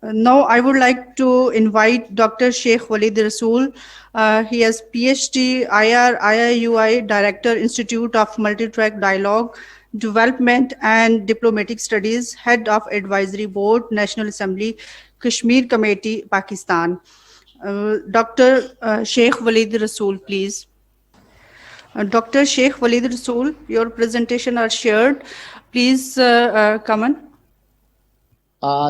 Now, I would like to invite Dr. Sheikh Walid Rasool. He has PhD, IIUI Director, Institute of Multi-Track Dialogue, Development and Diplomatic Studies, Head of Advisory Board, National Assembly, Kashmir Committee, Pakistan. Dr. Sheikh Walid Rasool, please. Dr. Sheikh Walid Rasool, your presentation are shared. Please come on.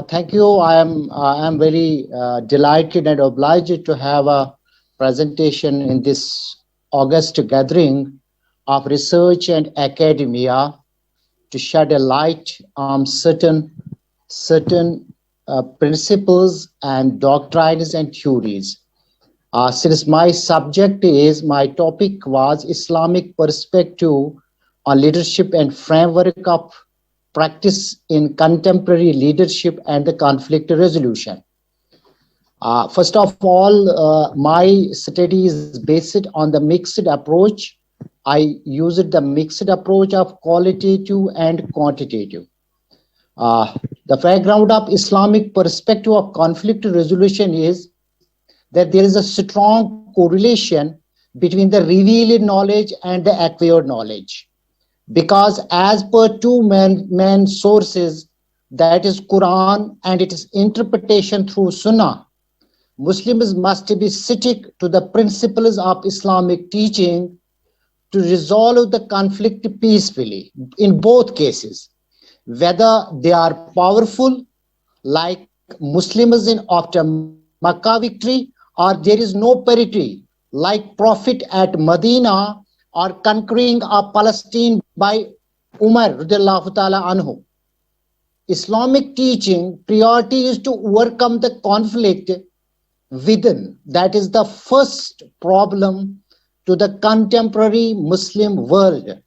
Thank you. I am very delighted and obliged to have a presentation in this August gathering of research and academia to shed a light on certain principles and doctrines and theories. Since my topic was Islamic perspective on leadership and framework of practice in contemporary leadership and the conflict resolution. First of all, my study is based on the mixed approach. I used the mixed approach of qualitative and quantitative. The background of Islamic perspective of conflict resolution is that there is a strong correlation between the revealed knowledge and the acquired knowledge. Because as per two main sources, that is Quran and its interpretation through Sunnah, Muslims must be stick to the principles of Islamic teaching to resolve the conflict peacefully in both cases, whether they are powerful like Muslims in after Makkah victory, or there is no parity like Prophet at Medina or conquering of Palestine by Umar radiallahu ta'ala anhu. Islamic teaching priority is to overcome the conflict within. That is the first problem to the contemporary Muslim world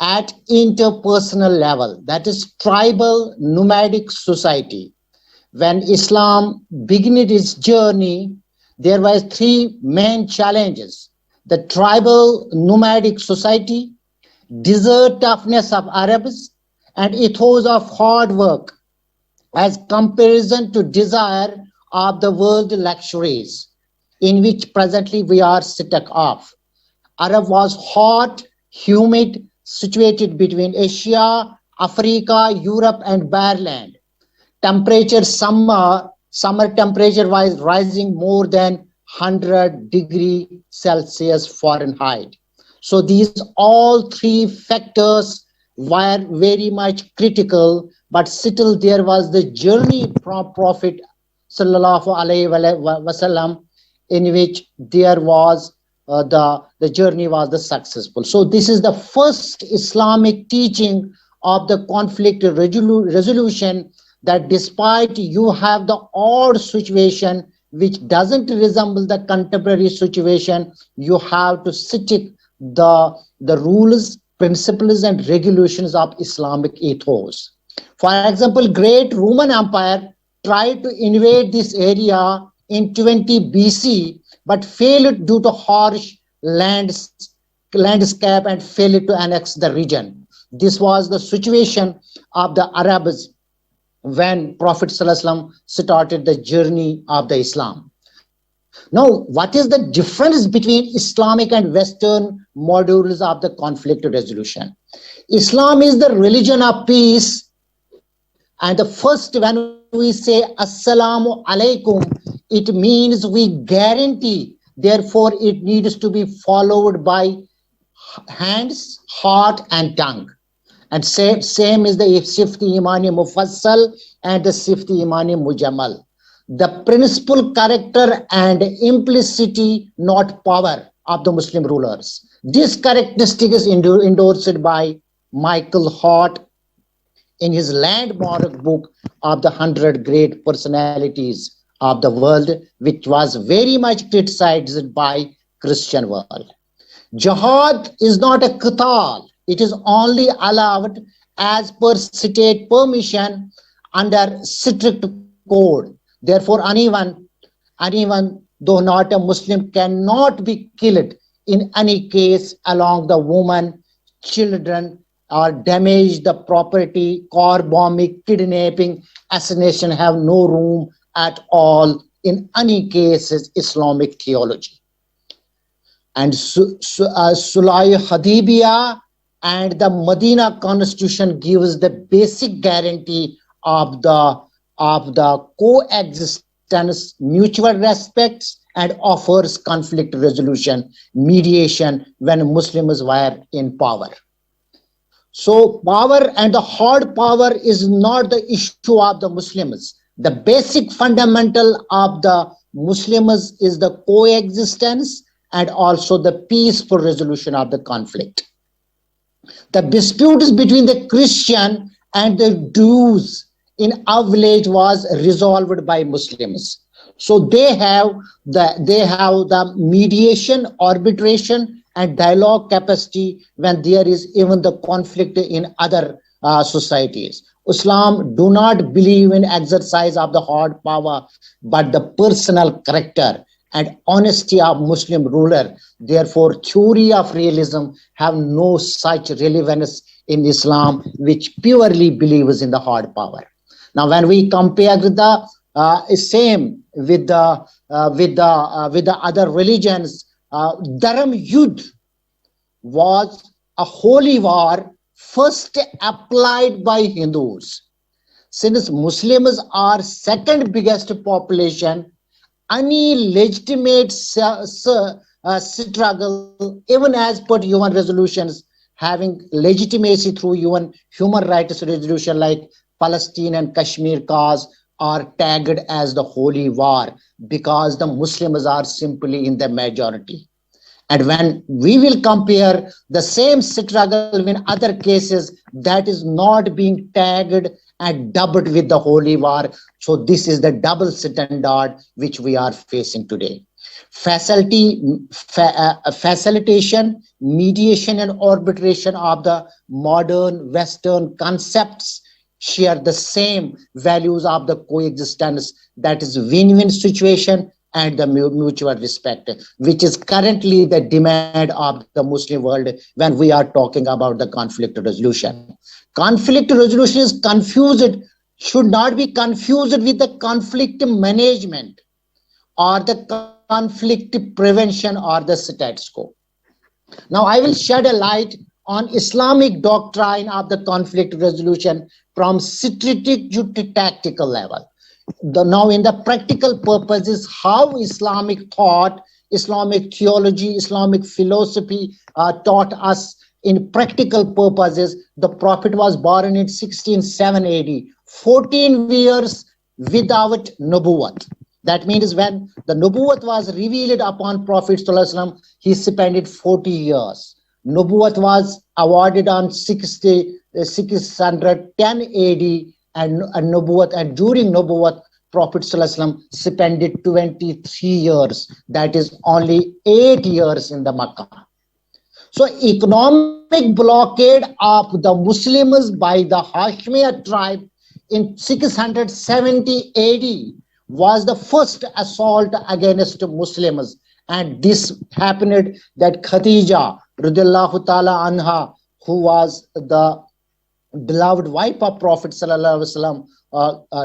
at interpersonal level, that is tribal nomadic society. When Islam began its journey, there were three main challenges: the tribal nomadic society, desert toughness of Arabs, and ethos of hard work as comparison to desire of the world luxuries in which presently we are stuck off. Arab was hot, humid, situated between Asia, Africa, Europe, and Ireland. Temperature summer temperature was rising more than 100 degree Celsius Fahrenheit. So these all three factors were very much critical, but still there was the journey from Prophet Sallallahu Alaihi Wasallam in which there was the journey was the successful. So this is the first Islamic teaching of the conflict resolution, that despite you have the odd situation which doesn't resemble the contemporary situation, you have to stick the rules, principles, and regulations of Islamic ethos. For example, great Roman Empire tried to invade this area in 20 BC, but failed due to harsh landscape and failed to annex the region. This was the situation of the Arabs when Prophet ﷺ started the journey of the Islam. Now, what is the difference between Islamic and Western modules of the conflict resolution? Islam is the religion of peace, and the first, when we say Assalamu alaikum, it means we guarantee, therefore it needs to be followed by hands, heart, and tongue. And same is the Sifti Imani Mufassal and the Sifti Imani Mujamal. The principal character and implicity, not power, of the Muslim rulers. This characteristic is endorsed by Michael Hart in his landmark book of the 100 Great Personalities of the World, which was very much criticized by Christian world. Jihad is not a qital. It is only allowed as per state permission under strict code. Therefore, anyone though not a Muslim cannot be killed in any case along the woman, children, or damage the property, car bombing, kidnapping, assassination have no room at all in any cases Islamic theology. And Sulh Hudaybiyah and the Medina Constitution gives the basic guarantee of the coexistence, mutual respects, and offers conflict resolution, mediation when Muslims were in power. So power and the hard power is not the issue of the Muslims. The basic fundamental of the Muslims is the coexistence and also the peaceful resolution of the conflict. The disputes between the Christian and the Jews in our village was resolved by Muslims. So they have the mediation, arbitration, and dialogue capacity when there is even the conflict in other societies. Islam do not believe in exercise of the hard power, but the personal character and honesty of Muslim ruler. Therefore, theory of realism have no such relevance in Islam, which purely believes in the hard power. Now, when we compare the same with the other religions, Dharam Yudh was a holy war first applied by Hindus. Since Muslims are second biggest population, any legitimate struggle, even as per UN resolutions, having legitimacy through UN human rights resolution like Palestine and Kashmir cause, are tagged as the holy war because the Muslims are simply in the majority. And when we will compare the same struggle in other cases, that is not being tagged and dubbed with the holy war. So this is the double standard which we are facing today. Facilitation, mediation, and arbitration of the modern Western concepts share the same values of the coexistence, that is win-win situation and the mutual respect, which is currently the demand of the Muslim world when we are talking about the conflict resolution. Conflict resolution is confused, should not be confused with the conflict management or the conflict prevention or the status quo. Now, I will shed a light on Islamic doctrine of the conflict resolution from strategic to tactical level. Now, in the practical purposes, how Islamic thought, Islamic theology, Islamic philosophy taught us in practical purposes. The Prophet was born in 1607 AD, 14 years without Nubuwwat. That means when the Nubuwwat was revealed upon Prophet ﷺ, he spent 40 years. Nubuwwat was awarded on 610 AD, and Nubuwwat, and during Nubuwwat, Prophet ﷺ spent 23 years. That is only 8 years in the Makkah. So economic blockade of the Muslims by the Hashemite tribe in 670 AD was the first assault against Muslims. And this happened that Khadija radhiyallahu ta'ala anha, who was the beloved wife of Prophet sallallahu alaihi wasallam,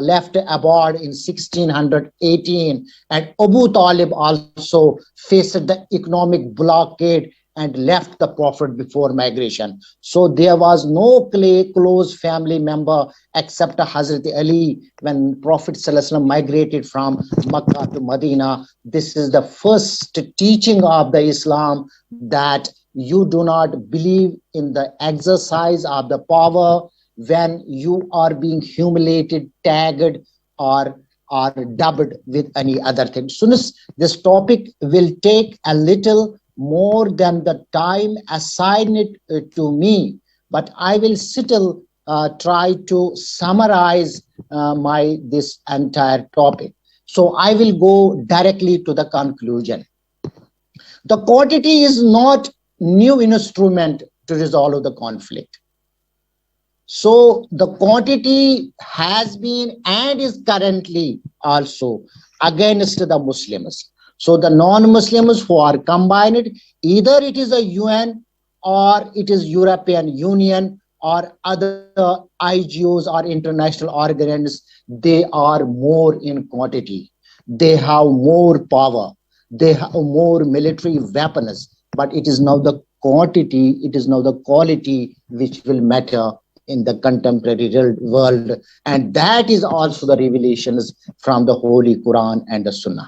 left abroad in 1618, and Abu Talib also faced the economic blockade and left the Prophet before migration. So there was no close family member except Hazrat Ali when Prophet ﷺ migrated from Makkah to Medina. This is the first teaching of the Islam, that you do not believe in the exercise of the power when you are being humiliated, tagged, or dubbed with any other thing. Soon as this topic will take a little more than the time assigned it to me, but I will still try to summarize this entire topic. So I will go directly to the conclusion. The quantity is not new instrument to resolve the conflict. So the quantity has been and is currently also against the Muslims. So the non-Muslims who are combined, either it is a UN or it is European Union or other IGOs or international organs, they are more in quantity. They have more power. They have more military weapons. But it is now the quantity, it is now the quality which will matter in the contemporary world. And that is also the revelations from the Holy Quran and the Sunnah.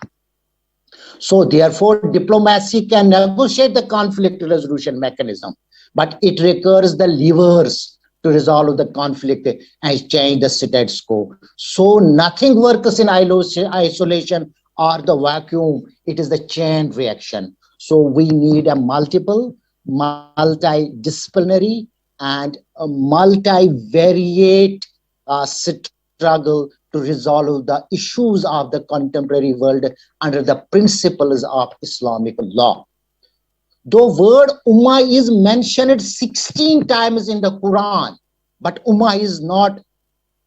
So therefore, diplomacy can negotiate the conflict resolution mechanism, but it requires the levers to resolve the conflict and change the status quo. So nothing works in isolation or the vacuum. It is the chain reaction. So we need a multiple, multidisciplinary, and a multivariate struggle to resolve the issues of the contemporary world under the principles of Islamic law. The word Ummah is mentioned 16 times in the Quran, but Ummah is not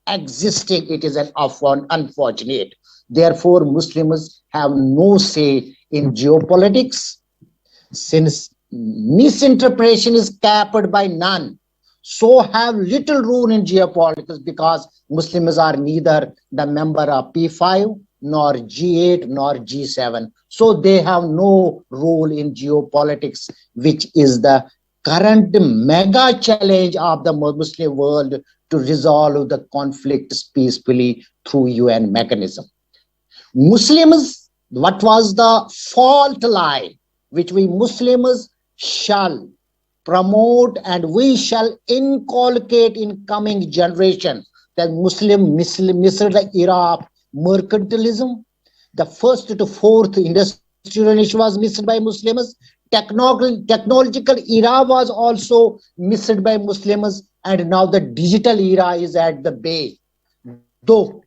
existing. It is an unfortunate. Therefore, Muslims have no say in geopolitics, since misinterpretation is capped by none. So have little role in geopolitics because Muslims are neither the member of P5 nor G8 nor G7. So they have no role in geopolitics, which is the current mega challenge of the Muslim world to resolve the conflicts peacefully through UN mechanism. Muslims, what was the fault line which we Muslims shall promote and we shall inculcate in coming generation, that Muslim missed the era of mercantilism. The first to fourth industrial revolution was missed by Muslims. Technological era was also missed by Muslims, and now the digital era is at the bay. Though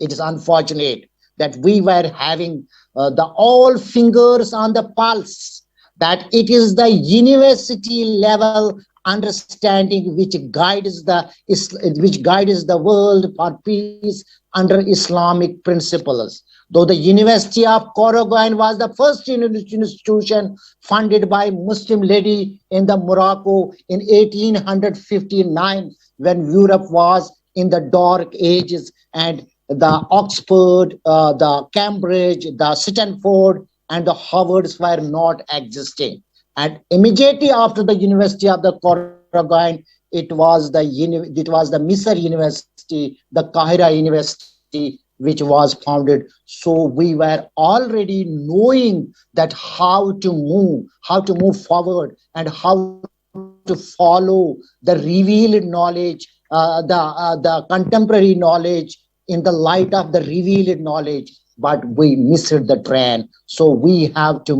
it is unfortunate that we were having the all fingers on the pulse, that it is the university level understanding which guides the world for peace under Islamic principles. Though the University of Korogoin was the first institution funded by Muslim lady in the Morocco in 1859, when Europe was in the dark ages, and the Oxford, the Cambridge, the Stanford, and the Harvards were not existing. And immediately after the University of the Korogoin, it was the Misr University, the Kahira University, which was founded. So we were already knowing that how to move forward, and how to follow the revealed knowledge, the contemporary knowledge in the light of the revealed knowledge. But we missed the train. So we have to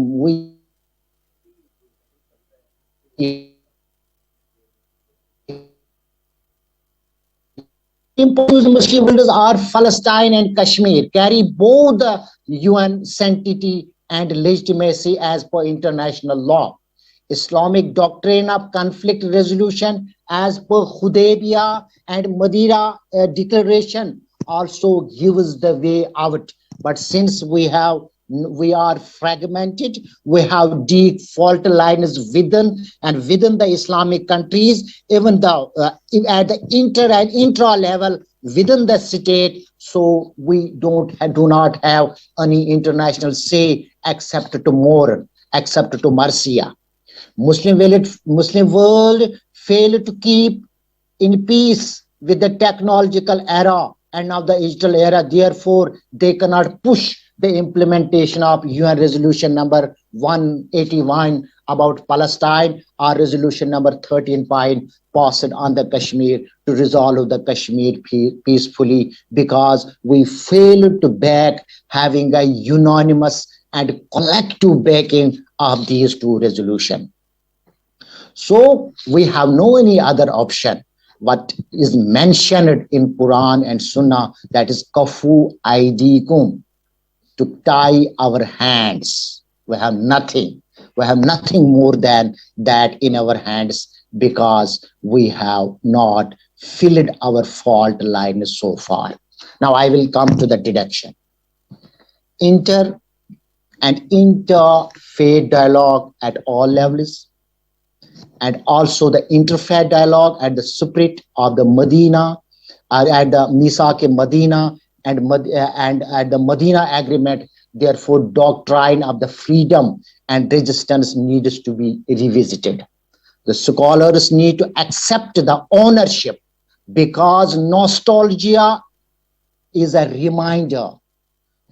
important Muslim leaders are Palestine and Kashmir, carry both the UN sanctity and legitimacy as per international law. Islamic doctrine of conflict resolution as per Hudaybiyah and Madeira declaration also gives the way out. But since we are fragmented, we have deep fault lines within the Islamic countries, even though at the inter and intra level within the state. So we do not have any international say except to Marcia. Muslim world failed to keep in peace with the technological era and now the digital era. Therefore, they cannot push the implementation of UN resolution number 181 about Palestine, or resolution number 13 passed on the Kashmir to resolve the Kashmir peacefully, because we failed to back having a unanimous and collective backing of these two resolutions. So we have no any other option. What is mentioned in Quran and Sunnah, that is kafu aidikum, to tie our hands. We have nothing more than that in our hands, because we have not filled our fault line so far. Now I will come to the deduction. Inter and interfaith dialogue at all levels, and also the interfaith dialogue at the spirit of the Medina, at the Misaq Medina and at the Medina Agreement. Therefore, doctrine of the freedom and resistance needs to be revisited. The scholars need to accept the ownership because nostalgia is a reminder.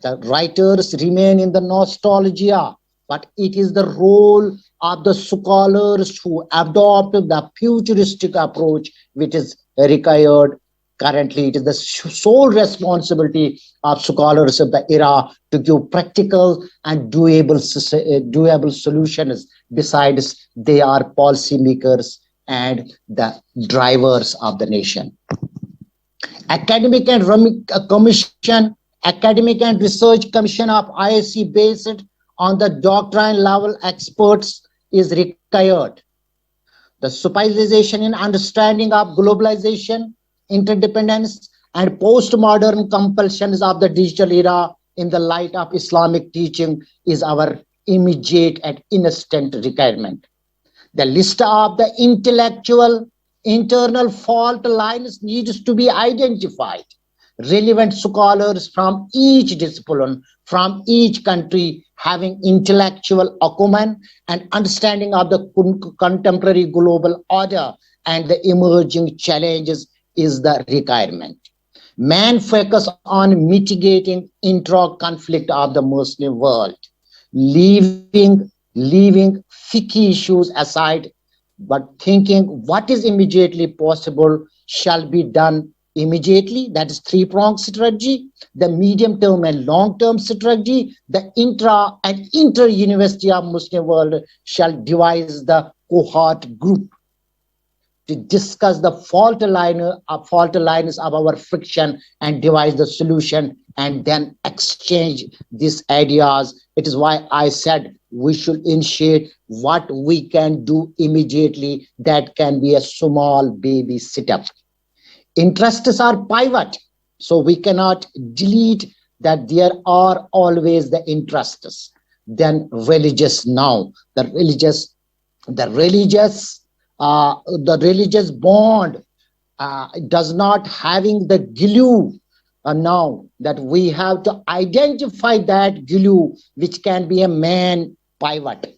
The writers remain in the nostalgia, but it is the role of the scholars who adopt the futuristic approach which is required currently. It is the sole responsibility of scholars of the era to give practical and doable solutions. Besides, they are policymakers and the drivers of the nation. Academic and Commission, Academic and Research Commission of ISC based on the doctrine level experts is required. The specialization in understanding of globalization, interdependence, and postmodern compulsions of the digital era in the light of Islamic teaching is our immediate and instant requirement. The list of the intellectual internal fault lines needs to be identified. Relevant scholars from each discipline, from each country, having intellectual acumen and understanding of the contemporary global order and the emerging challenges is the requirement. Man focus on mitigating intra-conflict of the Muslim world, leaving fiqh issues aside, but thinking what is immediately possible shall be done immediately. That is three-pronged strategy, the medium-term and long-term strategy. The intra and inter-university of Muslim world shall devise the cohort group to discuss the fault lines of our friction and devise the solution and then exchange these ideas. It is why I said we should initiate what we can do immediately. That can be a small baby setup. Interests are pivot, so we cannot delete that there are always the interests. Then religious now, the religious bond does not having the glue now that we have to identify that glue which can be a man pivot.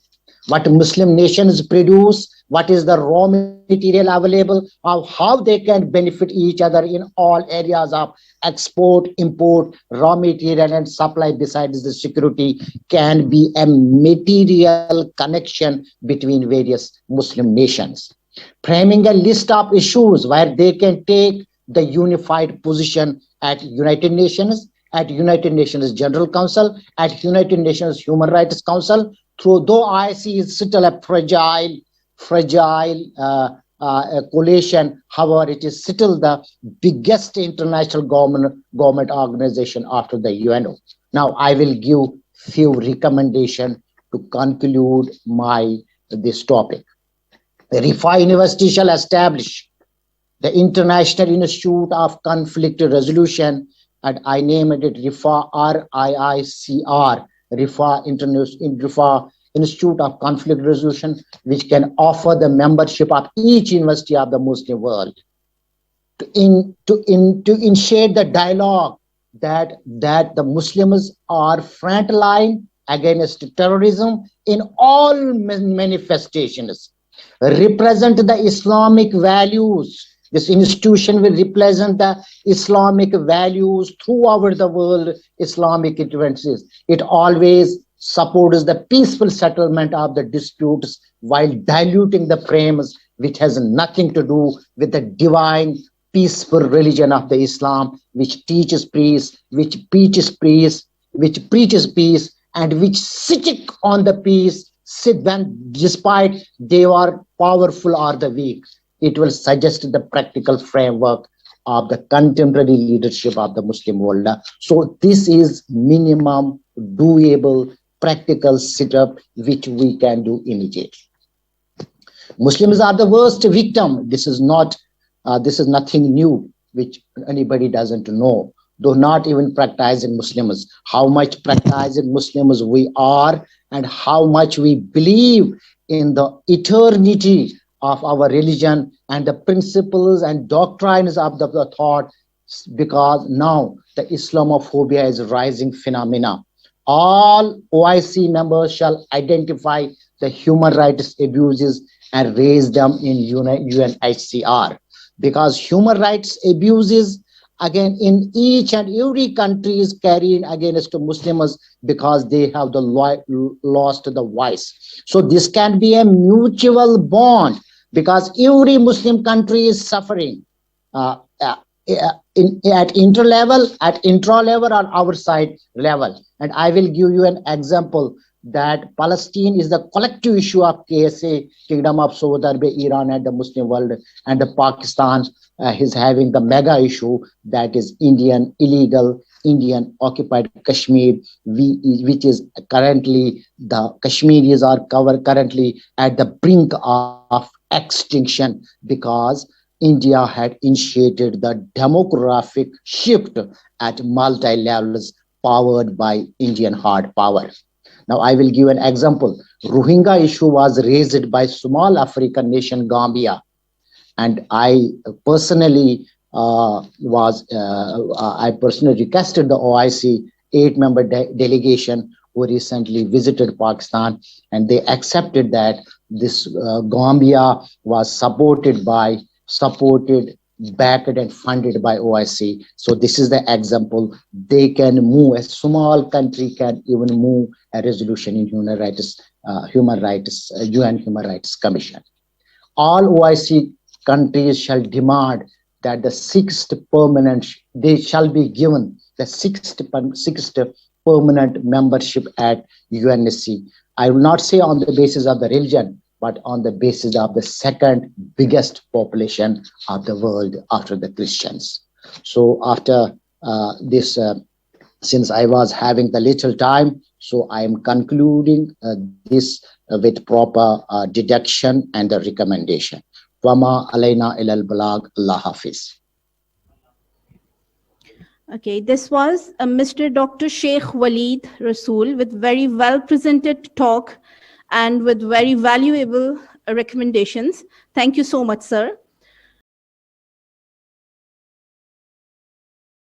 What Muslim nations produce, what is the raw material available, of how they can benefit each other in all areas of export, import, raw material and supply. Besides the security, can be a material connection between various Muslim nations. Framing a list of issues where they can take the unified position at United Nations, at United Nations General Council, at United Nations Human Rights Council. Though IC is still a fragile coalition, however, it is still the biggest international government organization after the UNO. Now, I will give few recommendations to conclude this topic. The RIFA University shall establish the International Institute of Conflict Resolution, and I named it RIFA, RIICR, RIFA Institute of Conflict Resolution, which can offer the membership of each university of the Muslim world to initiate the dialogue that the Muslims are frontline against terrorism in all manifestations, represent the Islamic values. This institution will represent the Islamic values throughout the world, Islamic interventions. It always supports the peaceful settlement of the disputes while diluting the frames which has nothing to do with the divine peaceful religion of the Islam, which teaches peace, which preaches peace, and which sit on the peace, despite they are powerful or the weak. It will suggest the practical framework of the contemporary leadership of the Muslim world. So this is minimum doable practical setup which we can do immediately. Muslims are the worst victim. This is nothing new which anybody doesn't know, though not even practicing Muslims. How much practicing Muslims we are and how much we believe in the eternity of our religion and the principles and doctrines of the thought, because now the Islamophobia is rising phenomena. All OIC members shall identify the human rights abuses and raise them in UNHCR, because human rights abuses again in each and every country is carried against Muslims because they have lost the voice. So this can be a mutual bond, because every Muslim country is suffering uh, uh, at inter level, at intra level, or our side level. And I will give you an example that Palestine is the collective issue of KSA, Kingdom of Saudi Arabia, Iran, and the Muslim world, and the Pakistan is having the mega issue, that is illegal Indian occupied Kashmir, which is currently the Kashmiris are currently at the brink of extinction, because India had initiated the demographic shift at multi levels powered by Indian hard power. Now, I will give an example. Rohingya issue was raised by small African nation Gambia, and I personally requested the OIC 8-member delegation who recently visited Pakistan, and they accepted that this Gambia was supported, backed, and funded by OIC. So this is the example. They can move. A small country can even move a resolution in UN Human Rights Commission. All OIC countries shall demand that they shall be given the sixth permanent membership at UNSC. I will not say on the basis of the religion, but on the basis of the second biggest population of the world after the Christians. So after this, since I was having the little time, so I am concluding this with proper deduction and the recommendation. Wama alayna ilal balag. Allah Hafiz. Okay, this was Mr. Dr. Sheikh Waleed Rasool with very well presented talk and with very valuable recommendations. Thank you so much, sir.